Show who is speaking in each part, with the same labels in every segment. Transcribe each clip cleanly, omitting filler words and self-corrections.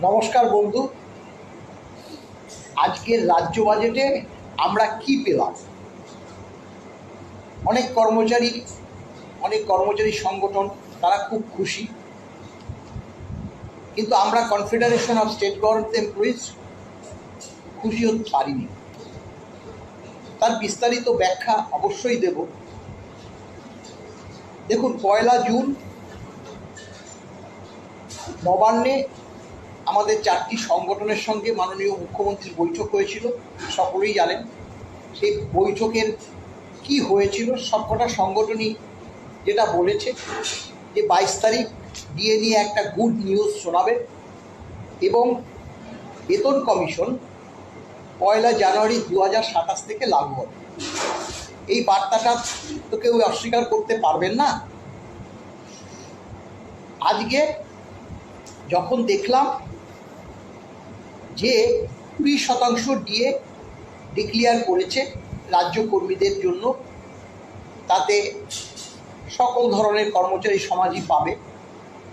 Speaker 1: নমস্কার বন্ধু। আজকের রাজ্য বাজেটে আমরা কি পেলাম? অনেক কর্মচারী সংগঠন তারা খুব খুশি, কিন্তু আমরা confederation of state government employees খুশি হতে পারিনি। তার বিস্তারিত ব্যাখ্যা অবশ্যই দেব। দেখুন, 1 জুন নবান্নে আমাদের 4টি সংগঠনের সঙ্গে মাননীয় মুখ্যমন্ত্রীর বৈঠক হয়েছিল, সকলেই জানেন। সেই বৈঠকের কি হয়েছিল, সবকটা সংগঠনই যেটা বলেছে যে 22 তারিখ ডিএ নিয়ে একটা গুড নিউজ শোনাবে এবং বেতন কমিশন 1 জানুয়ারি 2027 থেকে লাগু হবে। এই বার্তাটা তো কেউ অস্বীকার করতে পারবেন না। আজকে যখন দেখলাম যে 20% ডিএ ডিক্লেয়ার করেছে রাজ্য কর্মীদের জন্য, তাতে সকল ধরনের কর্মচারী সমাজই পাবে,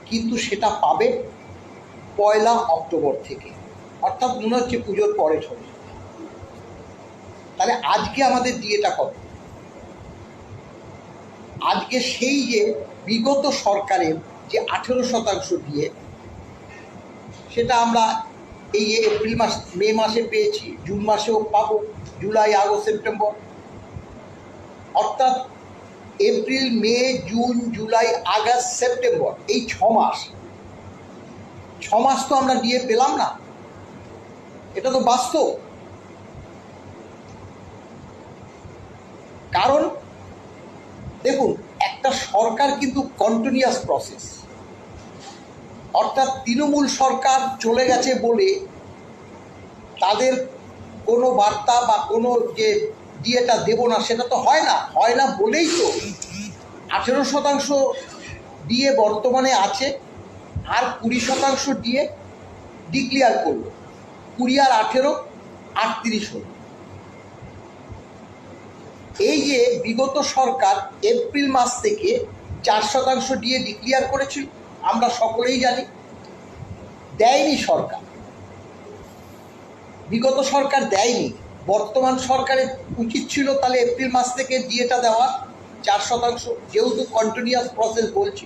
Speaker 1: কিন্তু সেটা পাবে 1 অক্টোবর থেকে, অর্থাৎ মনে হচ্ছে পুজোর পরে চলে যাবে। তাহলে আজকে আমাদের ডিএটা কত? আজকে সেই যে বিগত সরকারের যে 18% ডিএ, সেটা আমরা এই এপ্রিল মাস মে মাসে পেয়েছি, জুন মাসেও পাবো, জুলাই আগস্ট সেপ্টেম্বর, অর্থাৎ April May June July August September, এই 6 মাস তো আমরা ডিএ পেলাম না। এটা তো বাস্তব। কারণ দেখুন, একটা সরকার কিন্তু কন্টিনিউয়াস প্রসেস, অর্থাৎ তৃণমূল সরকার চলে গেছে বলে তাদের কোনো বার্তা বা কোনো যে ডিএটা দেবো না সেটা তো হয় না বলেই তো 18% ডিএ বর্তমানে আছে, আর 20% ডিএ ডিক্লেয়ার করলো। 20 আর 18 38 হল। এই যে বিগত সরকার এপ্রিল মাস থেকে 4% ডিএ ডিক্লেয়ার করেছিল, আমরা সকলেই জানি দেয়নি সরকার, বিগত সরকার দেয়নি। বর্তমান সরকারের উচিত ছিল তাহলে এপ্রিল মাস থেকে ডিএটা দেওয়া 4%, যেহেতু কন্টিনিউয়াস প্রসেস বলছি।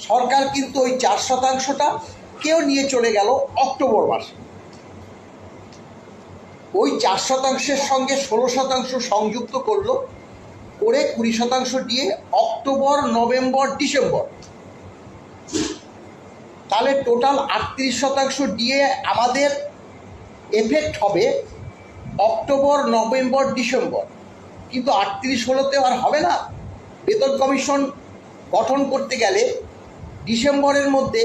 Speaker 1: সরকার কিন্তু ওই 4%টা কেউ নিয়ে চলে গেল অক্টোবর মাসে। ওই 4%-এর সঙ্গে 16% সংযুক্ত করলো, করে 20% ডিএ অক্টোবর নভেম্বর ডিসেম্বর, তাহলে টোটাল 38% ডিএ আমাদের এফেক্ট হবে অক্টোবর নভেম্বর ডিসেম্বর। কিন্তু 38 হলোতে আর হবে না। বেতন কমিশন গঠন করতে গেলে ডিসেম্বরের মধ্যে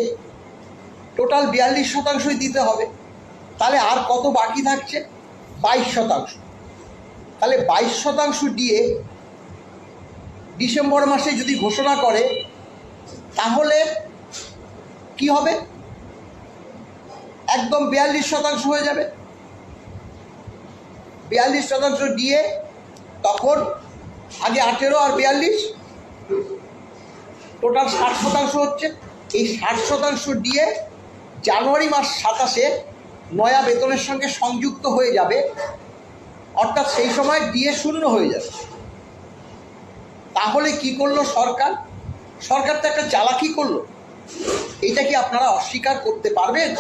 Speaker 1: টোটাল 42%ই দিতে হবে। তাহলে আর কত বাকি থাকছে? 22%। তাহলে 22% ডিএ ডিসেম্বর মাসে যদি ঘোষণা করে, তাহলে কি হবে? একদম 42% হয়ে যাবে। 42% ডিএ, তখন আগে 18 আর 42 টোটাল 60% হচ্ছে। এই 60% ডিএ জানুয়ারি মাস 27-এ নয়া বেতনের সঙ্গে সংযুক্ত হয়ে যাবে, অর্থাৎ সেই সময় ডিএ শূন্য হয়ে যাবে। তাহলে কি করলো সরকার? সরকার তো একটা চালাকি করলো। এটা কি আপনারা অস্বীকার করতে পারবেন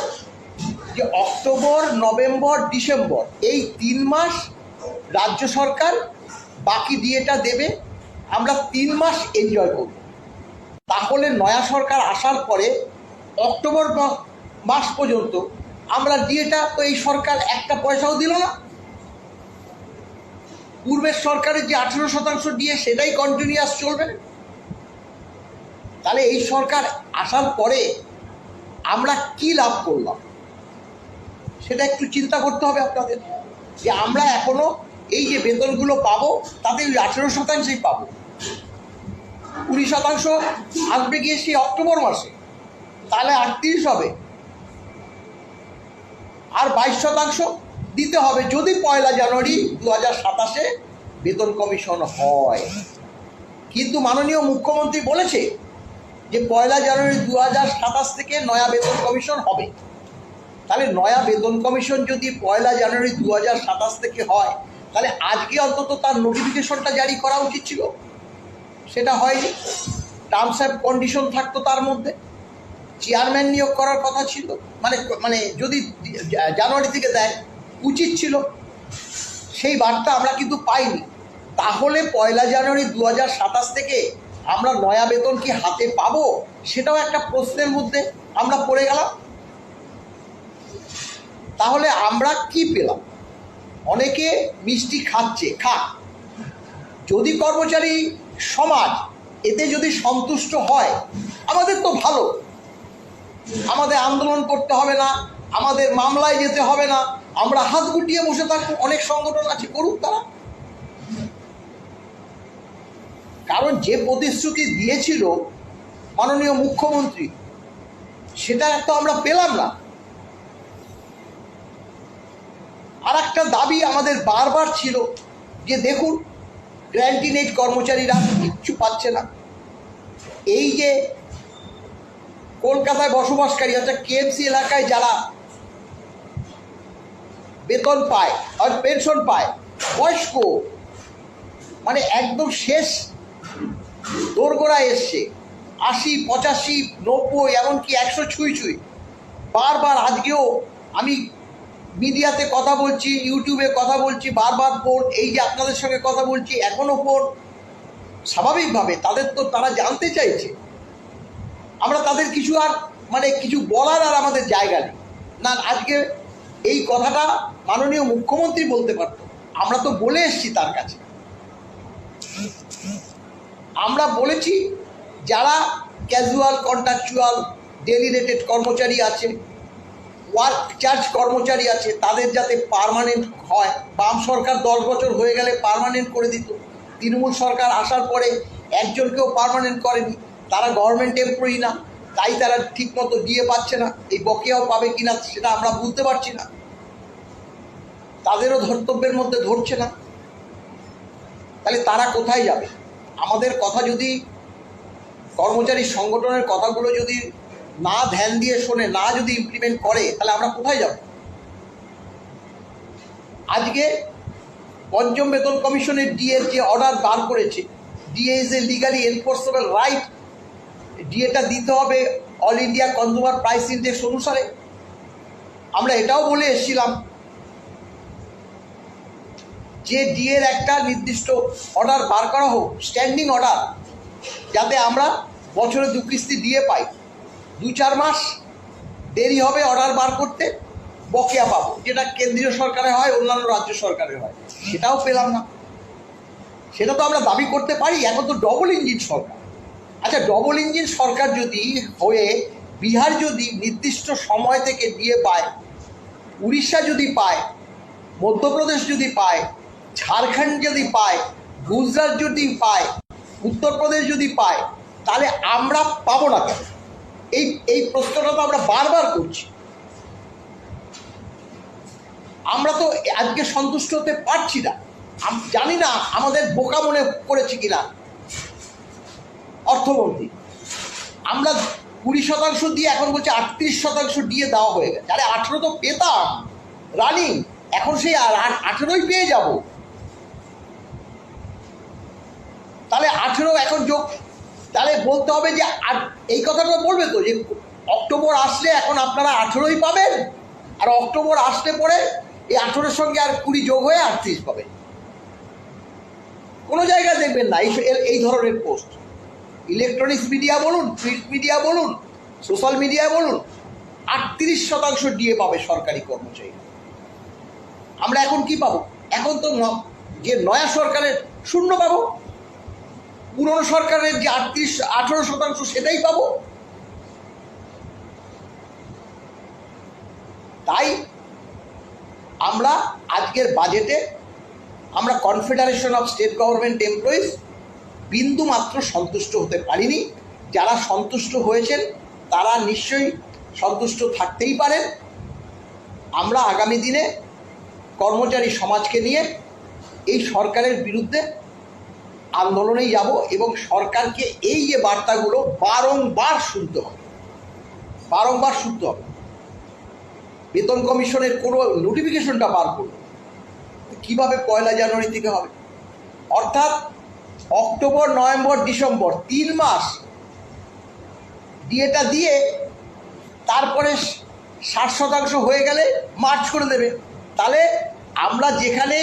Speaker 1: যে অক্টোবর নভেম্বর ডিসেম্বর এই 3 মাস রাজ্য সরকার বাকি ডিএটা দেবে, আমরা 3 মাস এনজয় করব। তাহলে নয়া সরকার আসার পরে অক্টোবর মাস পর্যন্ত আমরা ডিএটা তো এই সরকার একটা পয়সাও দিল না। পূর্বের সরকারের যে 18% ডিএ সেটাই কন্টিনিউয়াস চলবে। তাহলে এই সরকার আসার পরে আমরা কি লাভ করলাম সেটা একটু চিন্তা করতে হবে আপনাদের। যে আমরা এখনো এই যে বেতনগুলো পাবো তাতে ওই 18%ই পাবো, 20% আসবে গিয়ে সেই অক্টোবর মাসে, তাহলে 38 হবে, আর 22% দিতে হবে যদি 1 জানুয়ারি 2027-এ বেতন কমিশন হয়। কিন্তু মাননীয় মুখ্যমন্ত্রী বলেছে যে 1 জানুয়ারি 2027 থেকে নয়া বেতন কমিশন হবে। তাহলে নয়া বেতন কমিশন যদি 1 জানুয়ারি 2027 থেকে হয়, তাহলে আজকে অন্তত তার নোটিফিকেশনটা জারি করা উচিত ছিল, সেটা হয়নি। টার্মস অ্যান্ড কন্ডিশন থাকতো, তার মধ্যে চেয়ারম্যান নিয়োগ করার কথা ছিল, মানে যদি জানুয়ারি থেকে দেয় উচিত ছিল, সেই বার্তা আমরা কিন্তু পাইনি। তাহলে 1 জানুয়ারি 2027 থেকে আমরা নয়া বেতন কি হাতে পাবো, সেটাও একটা প্রশ্নের মধ্যে আমরা পড়ে গেলাম। তাহলে আমরা কি পেলাম? অনেকে মিষ্টি খাচ্ছে, খাক, যদি কর্মচারী সমাজ এতে যদি সন্তুষ্ট হয় আমাদের তো ভালো, আমাদের আন্দোলন করতে হবে না, আমাদের মামলায় যেতে হবে না, আমরা হাত গুটিয়ে বসে থাকবো। অনেক সংগঠন আছে, করুক তারা। কারণ যে প্রতিশ্রুতি দিয়েছিল মাননীয় মুখ্যমন্ত্রী, সেটা তো আমরা পেলাম না। আর একটা দাবি আমাদের বারবার ছিল যে দেখুন, গ্র্যান্টিনেট কর্মচারীরা কিচ্ছু পাচ্ছে না। এই যে কলকাতায় বসবাসকারী অর্থাৎ কেএমসি এলাকায় যারা বেতন পায় আর পেনশন পায়, বয়স্ক, মানে একদম শেষ দোরগোড়ায় এসছে, 80, 85, 90, এমনকি 100 ছুঁই। বারবার আজকেও আমি মিডিয়াতে কথা বলছি, ইউটিউবে কথা বলছি, বারবার ফোন, এই যে আপনাদের সঙ্গে কথা বলছি, এখনও ফোন। স্বাভাবিকভাবে তারা জানতে চাইছে, আমরা তাদের কিছু আর কিছু বলার আর আমাদের জায়গা নেই না। আজকে এই কথাটা মাননীয় মুখ্যমন্ত্রী বলতে পারত, আমরা তো বলে এসছি তার কাছে। আমরা বলেছি যারা ক্যাজুয়াল, কন্ট্রাকচুয়াল, ডেলি রেটেড কর্মচারী আছে, ওয়ার্ক চার্জ কর্মচারী আছে, তাদের যাতে পার্মানেন্ট হয়। বাম সরকার 10 বছর হয়ে গেলে পার্মানেন্ট করে দিত, তৃণমূল সরকার আসার পরে একজনকেও পার্মানেন্ট করেনি। তারা গভর্নমেন্ট এমপ্লয়ি না, তাই তারা ঠিকমতো দিয়ে পাচ্ছে না। এই বকেয়াও পাবে কিনা সেটা আমরা বুঝতে পারছি না, তাদেরও ধর্তব্যের মধ্যে ধরছে না। তাহলে তারা কোথায় যাবে? আমাদের কথা যদি, কর্মচারী সংগঠনের কথাগুলো যদি না ধ্যান দিয়ে শোনে, না যদি ইমপ্লিমেন্ট করে, তাহলে আমরা কোথায় যাব? আজকে পঞ্চম বেতন কমিশনের ডিএর যে অর্ডার বার করেছে, DA is a legally enforceable right, ডিএটা দিতে হবে all India consumer price index অনুসারে। আমরা এটাও বলে এসেছিলাম যে ডিএর একটা নির্দিষ্ট অর্ডার বার করা হোক, স্ট্যান্ডিং অর্ডার, যাতে আমরা বছরে 2 কিস্তি ডিএ পাই। 2-4 মাস দেরি হবে অর্ডার বার করতে, বকেয়া পাবো, যেটা কেন্দ্রীয় সরকারে হয়, অন্যান্য রাজ্য সরকারে হয়। সেটাও পেলাম না। সেটা তো আমরা দাবি করতে পারি। এখন তো ডবল ইঞ্জিন সরকার। আচ্ছা, ডবল ইঞ্জিন সরকার যদি হয়ে বিহার যদি নির্দিষ্ট সময় থেকে ডিএ পায়, উড়িষ্যা যদি পায়, মধ্যপ্রদেশ যদি পায়, ঝাড়খণ্ড যদি পায়, গুজরাট যদি পায়, উত্তরপ্রদেশ যদি পায়, তাহলে আমরা পাবো না কেন? এই প্রশ্নটা তো আমরা বারবার করছি। আমরা তো আজকে সন্তুষ্ট হতে পারছি না। জানি না আমাদের বোকা মনে করেছি কিনা অর্থমন্ত্রী। আমরা 20% দিয়ে এখন বলছে 38% দিয়ে দেওয়া হয়ে গেছে। আরে 18 তো পেতাম রানিং, এখন সেই 18ই পেয়ে যাব। তাহলে 18 এখন যোগ, তাহলে বলতে হবে যে এই কথাটা বলবে তো যে অক্টোবর আসলে এখন আপনারা 18ই পাবেন, আর অক্টোবর আসলে পরে এই 18-এর সঙ্গে আর 20 যোগ হয়ে 38 পাবেন। কোনো জায়গায় দেখবেন না এই ধরনের পোস্ট। ইলেকট্রনিক্স মিডিয়া বলুন, প্রিন্ট মিডিয়া বলুন, সোশ্যাল মিডিয়া বলুন, 38% ডিএ পাবে সরকারি কর্মচারী। আমরা এখন কি পাবো? এখন তো যে নয়া সরকারের 0 পাবো, পুরনো সরকারের যে 18% সেটাই পাবো। তাই আমরা আজকের বাজেটে আমরা confederation of state government employees বিন্দু মাত্র সন্তুষ্ট হতে পারিনি। যারা সন্তুষ্ট হয়েছেন তারা নিশ্চয়ই সন্তুষ্ট থাকতেই পারেন। আমরা আগামী দিনে কর্মচারী সমাজকে নিয়ে এই সরকারের বিরুদ্ধে আন্দোলনেই যাব এবং সরকারকে এই যে বার্তাগুলো বারংবার শুনতে হবে, বারংবার শুনতে হবে। বেতন কমিশনের কোনো নোটিফিকেশনটা বার করলো, কীভাবে 1 জানুয়ারি থেকে হবে? অর্থাৎ অক্টোবর, নভেম্বর, ডিসেম্বর 3 মাস ডিএটা দিয়ে তারপরে 60% হয়ে গেলে মার্চ করে দেবে। তাহলে আমরা যেখানে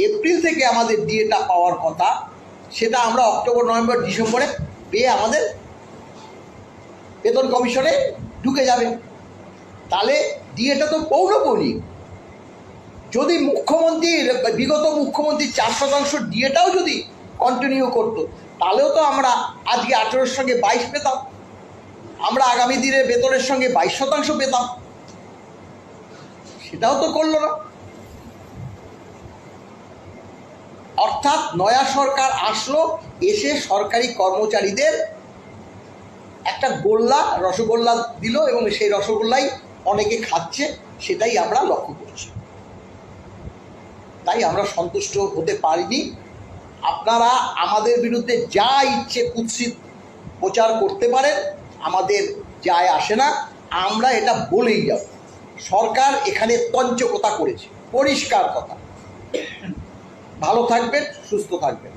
Speaker 1: এপ্রিল থেকে আমাদের ডিএটা পাওয়ার কথা, সেটা আমরা অক্টোবর, নভেম্বর, ডিসেম্বরে পেয়ে আমাদের বেতন কমিশনে ঢুকে যাবে। তাহলে ডিএটা তো পৌনঃপুনিক। যদি মুখ্যমন্ত্রীর, বিগত মুখ্যমন্ত্রী 4% ডিএটাও যদি কন্টিনিউ করতো, তাহলেও তো আমরা আজকে 18-র সঙ্গে 22 পেতাম, আমরা আগামী দিনে বেতনের সঙ্গে 22% পেতাম। সেটাও তো করলো না। অর্থাৎ নয়া সরকার আসলো, এসে সরকারি কর্মচারীদের একটা রসগোল্লা দিল এবং সেই রসগোল্লাই অনেকে খাচ্ছে, সেটাই আমরা লক্ষ্য করছি। তাই আমরা সন্তুষ্ট হতে পারিনি। আপনারা আমাদের বিরুদ্ধে যা ইচ্ছে কুৎসিত প্রচার করতে পারেন, আমাদের যায় আসে না, আমরা এটা বলেই যাব। সরকার এখানে তঞ্চকতা করেছে, পরিষ্কার কথা। ভালো থাকবেন, সুস্থ থাকবেন।